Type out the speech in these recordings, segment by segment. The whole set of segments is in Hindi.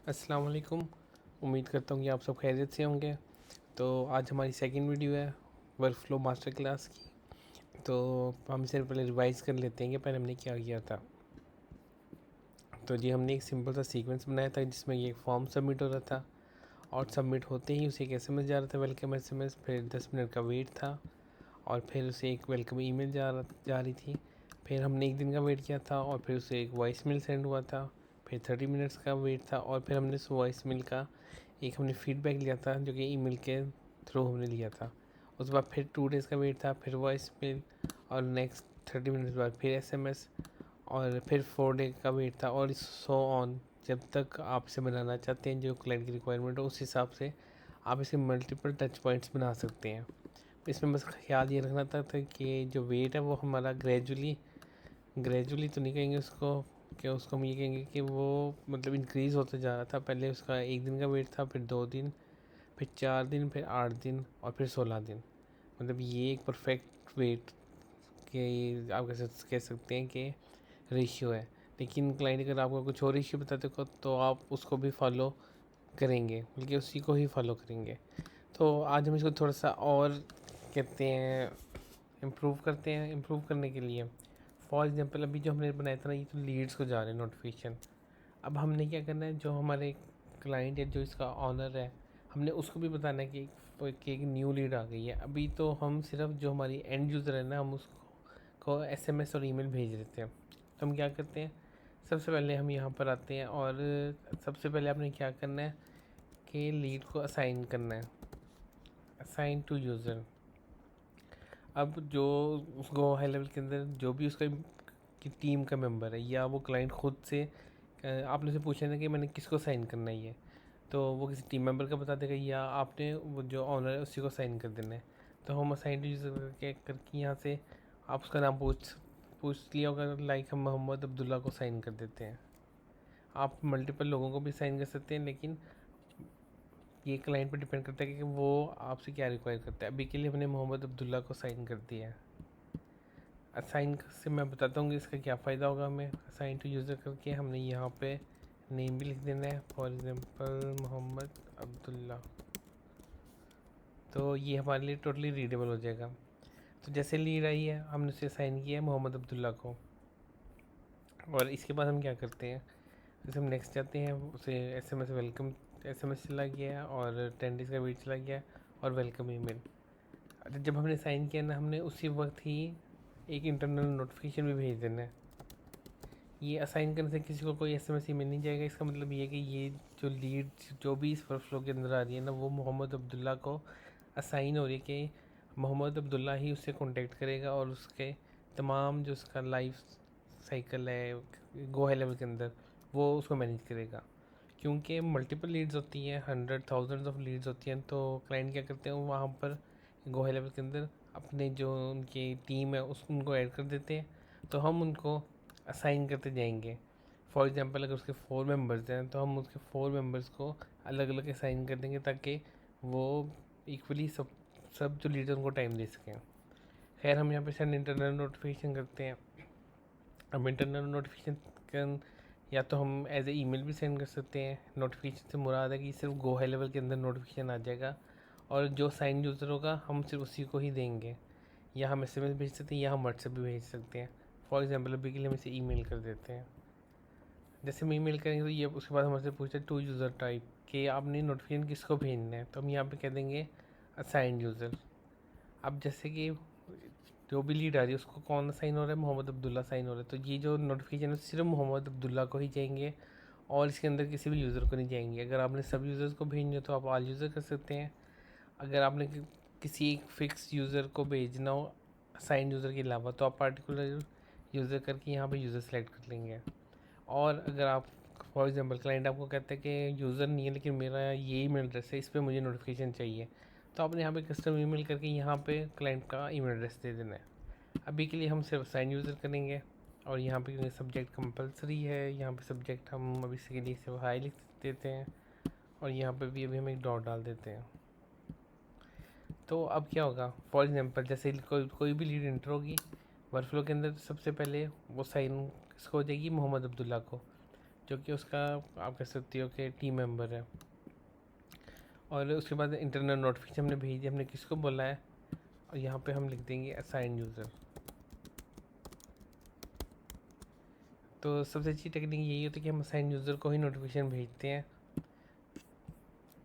अस्सलाम वालेकुम। उम्मीद करता हूँ कि आप सब खैरियत से होंगे। तो आज हमारी सेकंड वीडियो है वर्कफ्लो मास्टर क्लास की। तो हम इसे पहले रिवाइज़ कर लेते हैं कि पहले हमने क्या किया था। तो जी हमने एक सिंपल सा सीक्वेंस बनाया था जिसमें ये एक फॉर्म सबमिट हो रहा था और सबमिट होते ही उसे एक एसएमएस जा रहा था, वेलकम एसएमएस। फिर 10 मिनट का वेट था और फिर उसे एक वेलकम ईमेल जा रही थी। फिर हमने एक दिन का वेट किया था और फिर उसे एक वॉइस मेल सेंड हुआ था। फिर 30 मिनट्स का वेट था और फिर हमने उस वॉइस मेल का एक हमने फीडबैक लिया था जो कि ईमेल के थ्रू हमने लिया था। उसके बाद फिर 2 डेज़ का वेट था, फिर वॉइस मेल और नेक्स्ट 30 मिनट्स बाद फिर एसएमएस और फिर 4 डे का वेट था और सो ऑन। जब तक आप इसे बनाना चाहते हैं जो क्लाइंट की रिक्वायरमेंट हो उस हिसाब से आप इसे मल्टीपल टच पॉइंट्स बना सकते हैं। इसमें बस ख्याल ये रखना था कि जो वेट है वो हमारा ग्रेजुअली तो नहीं कहेंगे उसको, कि उसको हम ये कहेंगे कि वो मतलब इंक्रीज़ होते जा रहा था। पहले उसका एक दिन का वेट था, फिर 2 दिन, फिर 4 दिन, फिर 8 दिन और फिर 16 दिन। मतलब ये एक परफेक्ट वेट के आप कह सकते हैं कि रेशियो है। लेकिन क्लाइंट अगर आपको कुछ और रेशियो बताते हो तो आप उसको भी फॉलो करेंगे, बल्कि उसी को ही फॉलो करेंगे। तो आज हम इसको थोड़ा सा और कहते हैं इम्प्रूव करते हैं। इम्प्रूव करने के लिए फॉर एग्जांपल अभी जो हमने बनाया था ना, ये तो लीड्स को जा रहे हैं नोटिफिकेशन। अब हमने क्या करना है, जो हमारे क्लाइंट है, जो इसका ऑनर है, हमने उसको भी बताना है कि एक न्यू लीड आ गई है। अभी तो हम सिर्फ जो हमारी एंड यूज़र है ना, हम उसको एसएमएस और ईमेल भेज देते हैं। तो हम क्या करते हैं, सबसे पहले हम यहाँ पर आते हैं और सबसे पहले आपने क्या करना है कि लीड को असाइन करना है, असाइन टू यूज़र। अब जो उसको हाई लेवल के अंदर जो भी उसका की टीम का मेंबर है या वो क्लाइंट खुद से आपने उसे पूछा था कि मैंने किसको साइन करना है ये, तो वो किसी टीम मेंबर का बता देगा या आपने वो जो ऑनर है उसी को साइन कर देना है। तो हम असाइन टू यूज़र करके यहाँ से आप उसका नाम पूछ लिया होगा, लाइक हम मोहम्मद अब्दुल्ला को साइन कर देते हैं। आप मल्टीपल लोगों को भी साइन कर सकते हैं, लेकिन ये क्लाइंट पर डिपेंड करता है कि वो आपसे क्या रिक्वायर करता है। अभी के लिए हमने मोहम्मद अब्दुल्ला को साइन कर दिया है। असाइन से मैं बताता हूँ कि इसका क्या फ़ायदा होगा हमें। असाइन टू यूज़र करके हमने यहाँ पे नेम भी लिख देना है, फॉर एग्ज़ाम्पल मोहम्मद अब्दुल्ला। तो ये हमारे लिए टोटली रीडेबल हो जाएगा। तो जैसे लीड आई है हमने उसे असाइन किया है मोहम्मद अब्दुल्ला को। और इसके बाद हम क्या करते हैं, जैसे हम नेक्स्ट जाते हैं, उसे एसएमएस वेलकम एसएमएस चला गया और 10 डेज़ का वेट चला गया और वेलकम ईमेल। जब हमने साइन किया ना, हमने उसी वक्त ही एक इंटरनल नोटिफिकेशन भी भेज देना है। ये असाइन करने से किसी को कोई एसएमएस ईमेल नहीं जाएगा। इसका मतलब ये है कि ये जो लीड जो भी इस वर्कफ्लो के अंदर आ रही है ना, वो मोहम्मद अब्दुल्ला को असाइन हो रही है कि मोहम्मद अब्दुल्ला ही उससे कांटेक्ट करेगा और उसके तमाम जो उसका लाइफ साइकिल है गो हाई लेवल के अंदर वो उसको मैनेज करेगा। क्योंकि मल्टीपल लीड्स होती हैं, 100 थाउजेंड्स ऑफ लीड्स होती हैं, तो क्लाइंट क्या करते हैं वहाँ पर गो हाई लेवल के अंदर अपने जो उनकी टीम है उनको ऐड कर देते हैं। तो हम उनको असाइन करते जाएंगे। फॉर एग्ज़ाम्पल अगर उसके 4 मेंबर्स हैं तो हम उसके 4 मेंबर्स को अलग अलग असाइन कर देंगे ताकि वो इक्वली सब जो लीडर उनको टाइम दे सकें। खैर हम यहाँ पे सेंड इंटरनल नोटिफिकेशन करते हैं। अब इंटरनल नोटिफिकेशन या तो हम एज ए ईमेल भी सेंड कर सकते हैं। नोटिफिकेशन से मुराद है कि सिर्फ गो हाई लेवल के अंदर नोटिफिकेशन आ जाएगा और जो साइन यूज़र होगा हम सिर्फ उसी को ही देंगे। या हम एसएमएस भेज सकते हैं या हम व्हाट्सएप भी भेज सकते हैं। फॉर एग्जाम्पल अभी के लिए हम इसे ईमेल कर देते हैं। जैसे हम ईमेल करेंगे तो ये उसके बाद हमसे पूछते हैं टू यूज़र टाइप कि आपने नोटिफिकेशन किसको भेजना है, तो हम यहाँ पे कह देंगे असाइंड यूज़र। अब जैसे कि जो भी लीड आ रही है उसको कौन साइन हो रहा है, मोहम्मद अब्दुल्ला साइन हो रहा है, तो ये जो नोटिफिकेशन है सिर्फ मोहम्मद अब्दुल्ला को ही जाएंगे और इसके अंदर किसी भी यूज़र को नहीं जाएंगे। अगर आपने सब यूज़र्स को भेजना हो तो आप ऑल यूज़र कर सकते हैं। अगर आपने किसी एक फिक्स यूज़र को भेजना हो साइन यूज़र के अलावा तो आप पार्टिकुलर यूज़र करके यहाँ पे यूज़र सेलेक्ट कर लेंगे। और अगर आप फॉर एग्जांपल क्लाइंट आपको कहता है कि यूज़र नहीं है लेकिन मेरा ये ईमेल एड्रेस है, इस पर मुझे नोटिफिकेशन चाहिए, तो आपने यहाँ पे कस्टम ईमेल करके यहाँ पे क्लाइंट का ईमेल एड्रेस दे देना है। अभी के लिए हम सिर्फ साइन यूज़र करेंगे और यहाँ पे सब्जेक्ट कंपलसरी है, यहाँ पे सब्जेक्ट हम अभी इसके लिए सिर्फ हाई लिख देते हैं और यहाँ पे भी अभी हम एक डॉट डाल देते हैं। तो अब क्या होगा, फॉर एग्जांपल जैसे कोई भी लीड एंटर होगी वर्कफ्लो के अंदर, सबसे पहले वो साइन किसको हो जाएगी, मोहम्मद अब्दुल्ला को। जो कि उसका आप कह सकते हो कि टीम मेंबर है। और उसके बाद इंटरनल नोटिफिकेशन हमने भेज दिया, हमने किसको बोला है, और यहाँ पे हम लिख देंगे असाइन यूज़र। तो सबसे अच्छी टेक्निक यही होती है कि हम असाइन यूज़र को ही नोटिफिकेशन भेजते हैं।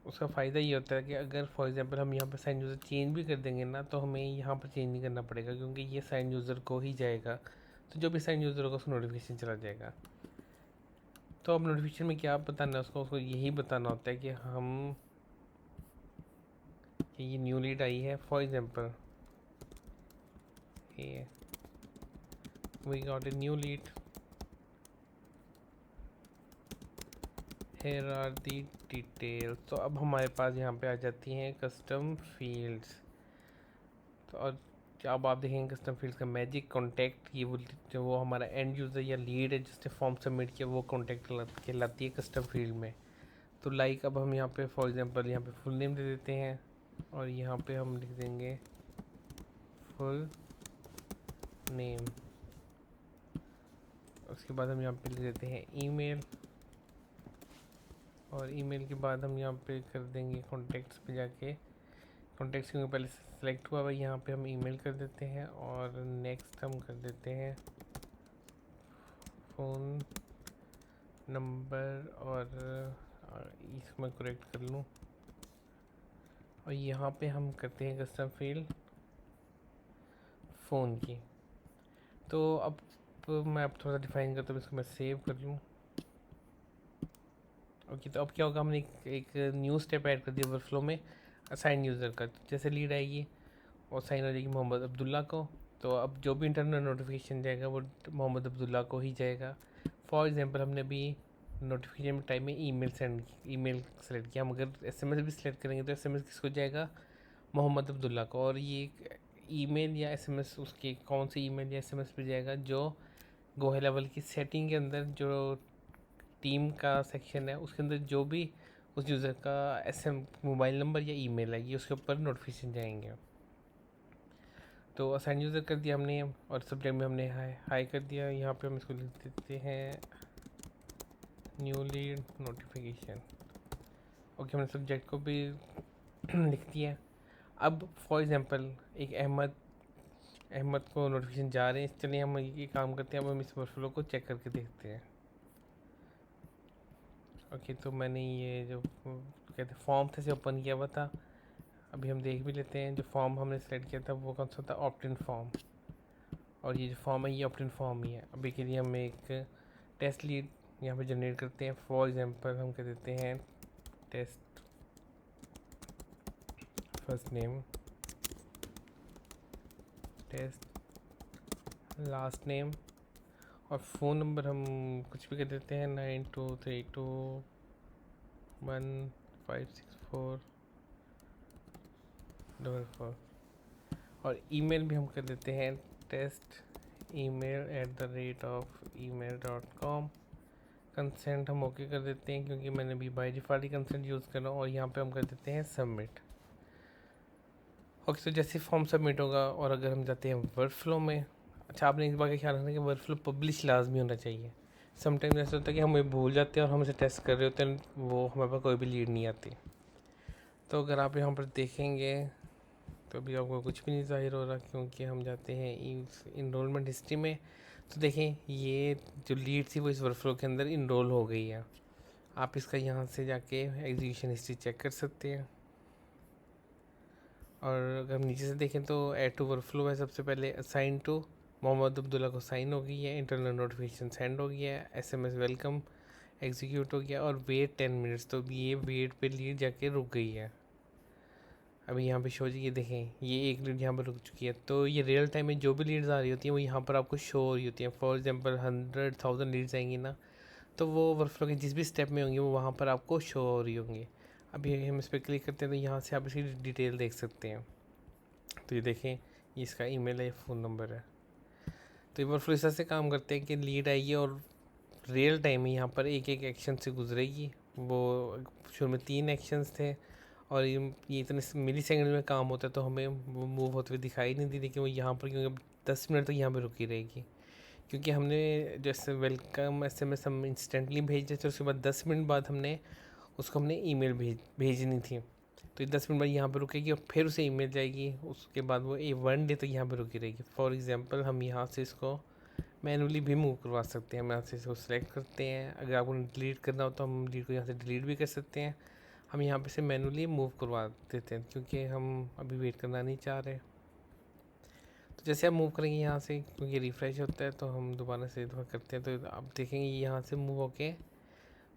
उसका फ़ायदा ये होता है कि अगर फॉर एग्जांपल हम यहाँ पर साइन यूज़र चेंज भी कर देंगे ना, तो हमें यहाँ पर चेंज नहीं करना पड़ेगा, क्योंकि ये साइन यूज़र को ही जाएगा। तो जो भी साइन यूज़र होगा उसको नोटिफिकेशन चला जाएगा। तो अब नोटिफिकेशन में क्या बताना है उसको यही बताना होता है कि ये न्यू लीड आई है। फॉर एग्जांपल ये we got a new lead, here are the details. तो अब हमारे पास यहाँ पे आ जाती हैं कस्टम फील्ड्स। तो और अब आप देखेंगे कस्टम फील्ड्स का मैजिक कॉन्टैक्ट, ये वो हमारा एंड यूज़र या लीड है जिसने फॉर्म सबमिट किया, वो कॉन्टैक्ट कहलाती है कस्टम फील्ड में। तो लाइक अब हम यहाँ पे फॉर एग्जांपल यहाँ पे फुल नेम दे देते हैं, और यहाँ पे हम लिख देंगे फुल नेम। उसके बाद हम यहाँ पे लिख देते हैं ईमेल, और ईमेल के बाद हम यहाँ पे कर देंगे कॉन्टैक्ट्स पे जाके, कॉन्टैक्ट्स क्योंकि पहले सेलेक्ट हुआ है, यहाँ पे हम ईमेल कर देते हैं, और नेक्स्ट हम कर देते हैं फ़ोन नंबर, और इसको मैं करेक्ट कर लूँ। और यहाँ पे हम करते हैं कस्टम फील्ड फ़ोन की। तो अब मैं अब थोड़ा डिफाइन करता हूँ, इसको मैं सेव कर लूँ। ओके, तो अब क्या होगा, हमने एक न्यू स्टेप ऐड कर दिया वर्कफ्लो में असाइन यूज़र का। जैसे लीड आएगी और साइन हो जाएगी मोहम्मद अब्दुल्ला को, तो अब जो भी इंटरनल नोटिफिकेशन जाएगा वो मोहम्मद अब्दुल्ला को ही जाएगा। फॉर एग्जांपल हमने भी नोटिफिकेशन टाइम में ईमेल सेलेक्ट किया, हम अगर एसएमएस भी सिलेक्ट करेंगे तो एसएमएस किसको जाएगा, मोहम्मद अब्दुल्ला को। और ये ईमेल या एसएमएस उसके कौन सी ईमेल या एसएमएस पे जाएगा, जो गोहे लेवल की सेटिंग के अंदर जो टीम का सेक्शन है उसके अंदर जो भी उस यूज़र का मोबाइल नंबर या ईमेल है, ये उसके ऊपर नोटिफिकेशन जाएंगे। तो असाइन यूज़र कर दिया हमने, और सब्जेक्ट में हमने हाई कर दिया। यहाँ पे हम इसको लिख देते हैं न्यू लीड नोटिफिकेशन। ओके, हमने सब्जेक्ट को भी लिख दिया। अब फॉर एग्जांपल एक अहमद को नोटिफिकेशन जा रहे हैं, चलिए हम ये काम करते हैं, अब हम इस वर्कफ्लो को चेक करके देखते हैं। ओके, तो मैंने ये जो कहते फॉर्म थे से ओपन किया हुआ था, अभी हम देख भी लेते हैं। जो फॉर्म हमने सेलेक्ट किया था वो कौन सा था, ऑप्ट इन फॉर्म, और ये जो फॉर्म है ये ऑप्ट इन फॉर्म ही है। अभी के लिए हम एक टेस्ट लीड यहाँ पे जनरेट करते हैं। फॉर एग्जांपल हम कह देते हैं test first name, test last name, और फ़ोन नंबर हम कुछ भी कर देते हैं 9232156444। और ईमेल भी हम कर देते हैं test@email@email.com। कंसेंट हम ओके कर देते हैं, क्योंकि मैंने भी by default he consent use कर रहा हूँ। और यहाँ पे हम कर देते हैं सबमिट। ओके, तो जैसे फॉर्म सबमिट होगा, और अगर हम जाते हैं वर्कफ्लो में, अच्छा आपने इस बात का ख्याल रखना कि वर्कफ्लो पब्लिश लाजमी होना चाहिए। समटाइम ऐसा होता है कि हमें भूल जाते हैं और हम इसे टेस्ट कर रहे होते हैं, वो हमारे पास कोई भी लीड नहीं आती। तो अगर आप यहाँ पर देखेंगे तो अभी आपको कुछ भी नहीं ज़ाहिर हो रहा, क्योंकि हम जाते हैं इनरोलमेंट हिस्ट्री में। तो देखें ये जो लीड थी वो इस वर्कफ्लो के अंदर इनरोल हो गई है। आप इसका यहाँ से जाके एग्जीक्यूशन हिस्ट्री चेक कर सकते हैं। और अगर हम नीचे से देखें तो ऐड टू वर्कफ्लो है, सबसे पहले असाइन टू मोहम्मद अब्दुल्ला को साइन हो गई है, इंटरनल नोटिफिकेशन सेंड हो गया है, एसएमएस वेलकम एग्जीक्यूट हो गया, और वेट 10 मिनट्स। तो ये वेट पे लीड जाके रुक गई है। अभी यहाँ पे शो जी, ये देखें ये एक लीड यहाँ पर रुक चुकी है। तो ये रियल टाइम में जो भी लीड्स आ रही होती हैं वो यहाँ पर आपको शो हो रही होती हैं। फॉर एग्जांपल 100,000 लीड्स आएंगी ना, तो वो वर्कफ्लो के जिस भी स्टेप में होंगी वो वहाँ पर आपको शो हो रही होंगी। अभी हम इस पर क्लिक करते हैं तो यहाँ से आप इसकी डिटेल देख सकते हैं। तो ये देखें, ये इसका ईमेल है, फ़ोन नंबर है। तो ये वर्कफ्लो इस तरह से काम करते हैं कि लीड आएगी और रियल टाइम में यहाँ पर एक एक एक्शन से गुजरेगी। वो शुरू में 3 एक्शंस थे, और ये इतने मिली सेकंड में काम होता है, तो हमें वो मूव होते हुए दिखाई नहीं दी, लेकिन वो यहाँ पर क्योंकि 10 मिनट तक यहाँ पर रुकी रहेगी। क्योंकि हमने जैसे वेलकम SMS हम इंस्टेंटली भेज देते, उसके बाद 10 मिनट बाद हमने ईमेल भेजनी थी। तो ये 10 मिनट बाद यहाँ पर रुकेगी और फिर उसे ईमेल जाएगी, उसके बाद वो 1 डे तक यहाँ पर रुकी रहेगी। फॉर एग्जांपल हम यहाँ से इसको मैनुअली भी मूव करवा सकते हैं। हम यहाँ से इसको सेलेक्ट करते हैं, अगर आपको डिलीट करना हो तो हम डिलीट को यहाँ से डिलीट भी कर सकते हैं। हम यहाँ पे से मैनुअली मूव करवा देते हैं क्योंकि हम अभी वेट करना नहीं चाह रहे। तो जैसे आप मूव करेंगे यहाँ से, क्योंकि रिफ़्रेश होता है, तो हम दोबारा से दफ़ा करते हैं तो आप देखेंगे यहाँ से मूव होके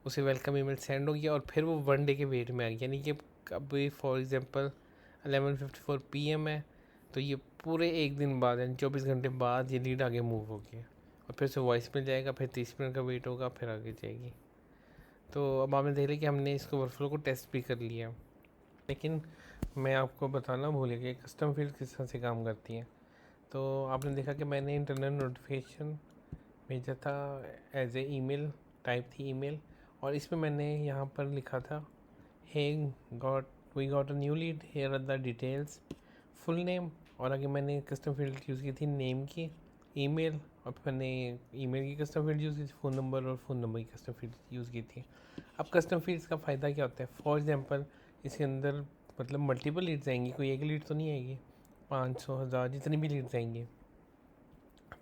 उसे वेलकम ईमेल सेंड हो गया और फिर वो 1 डे के वेट में आ गया। यानी कि अभी फॉर एग्जांपल 11:54 PM है, तो ये पूरे एक दिन बाद यानी 24 घंटे बाद ये लीड आगे मूव होगी और फिर से वॉइस मिल जाएगा, फिर 30 मिनट का वेट होगा, फिर आगे जाएगी। तो अब आपने देख लिया कि हमने इसको वर्कफ्लो को टेस्ट भी कर लिया, लेकिन मैं आपको बताना भूल गया कि कस्टम फील्ड किस तरह से काम करती हैं। तो आपने देखा कि मैंने इंटरनल नोटिफिकेशन भेजा था एज ए ईमेल, टाइप थी ईमेल, और इसमें मैंने यहाँ पर लिखा था we got a new lead, here are the details, full name, और आगे मैंने कस्टम फील्ड यूज़ की थी नेम की, ईमेल, और फिर मैंने ईमेल की कस्टम फील्ड यूज़ की थी, फ़ोन नंबर, और फ़ोन नंबर की कस्टम फील्ड यूज़ की थी। अब कस्टम फील्ड्स का फ़ायदा क्या होता है? फॉर एग्जांपल इसके अंदर मतलब मल्टीपल लीड्स आएंगी, कोई एक लीड तो नहीं आएगी, 500, 1000 जितनी भी लीड्स आएंगी।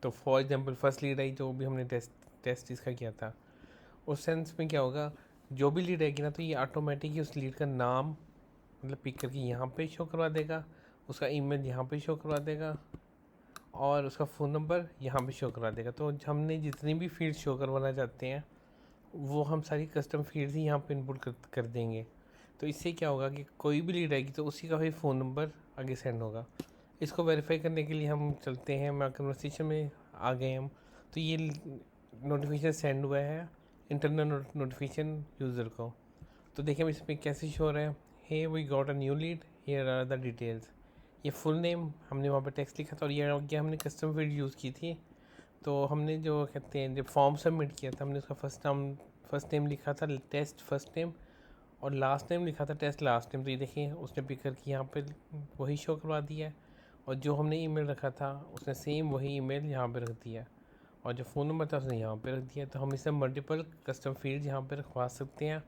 तो for example first lead I जो भी हमने टेस्ट इसका किया था, उस सेंस में क्या होगा, जो भी लीड आएगी ना तो ये ऑटोमेटिक ही उस लीड का नाम मतलब पिक करके यहाँ पे शो करवा देगा, उसका ईमेल यहाँ पे शो करवा देगा, और उसका फ़ोन नंबर यहाँ पे शो करवा देगा। तो हमने जितनी भी फील्ड शो करवाना चाहते हैं वो हम सारी कस्टम फील्ड्स ही यहाँ पे इनपुट कर देंगे। तो इससे क्या होगा कि कोई भी लीड आएगी तो उसी का ही फ़ोन नंबर आगे सेंड होगा। इसको वेरीफाई करने के लिए हम चलते हैं, मैं कन्वर्सेशन में आ गए हम। तो ये नोटिफिकेशन सेंड हुआ है इंटरनल नोटिफिकेशन यूज़र को। तो देखिए हम इसमें कैसे शो हो रहा है, hey we got a new lead, here are the details. ये फुल नेम हमने वहाँ पर टेक्स्ट लिखा था और ये क्या हमने कस्टम फील्ड यूज़ की थी। तो हमने जो कहते हैं जब फॉर्म सबमिट किया था हमने उसका फर्स्ट नेम लिखा था टेस्ट फर्स्ट नेम, और लास्ट नेम लिखा था टेस्ट लास्ट नेम। तो ये देखिए उसने पिक करके यहाँ पे वही शो करवा दिया है, और जो हमने ईमेल रखा था उसने सेम वही ईमेल यहाँ पे रख दिया, और जो फ़ोन नंबर था उसने यहाँ पे रख दिया। तो हम इसे मल्टीपल कस्टम फील्ड यहाँ पे रखवा सकते हैं,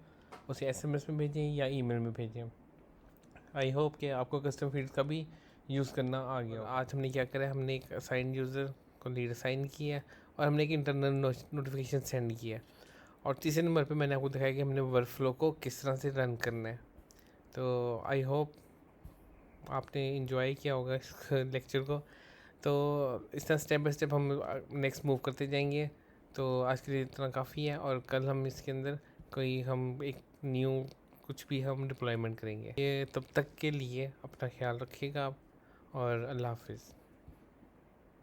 उसे SMS में भेजें या ईमेल में भेजें। आई होप कि आपको कस्टम फील्ड का भी यूज़ करना आ गया। आज हमने क्या करा है, हमने एक असाइन यूज़र को लीड असाइन किया है और हमने एक इंटरनल नोटिफिकेशन सेंड किया है, और तीसरे नंबर पे मैंने आपको दिखाया कि हमने वर्कफ्लो को किस तरह से रन करना है। तो आई होप आपने इन्जॉय किया होगा इस लेक्चर को। तो इस तरह स्टेप बाय स्टेप हम नेक्स्ट मूव करते जाएंगे। तो आज के लिए इतना काफ़ी है, और कल हम इसके अंदर कोई हम एक न्यू कुछ भी हम डिप्लॉयमेंट करेंगे। ये तब तक के लिए अपना ख्याल रखिएगा आप, और अल्लाह हाफिज़।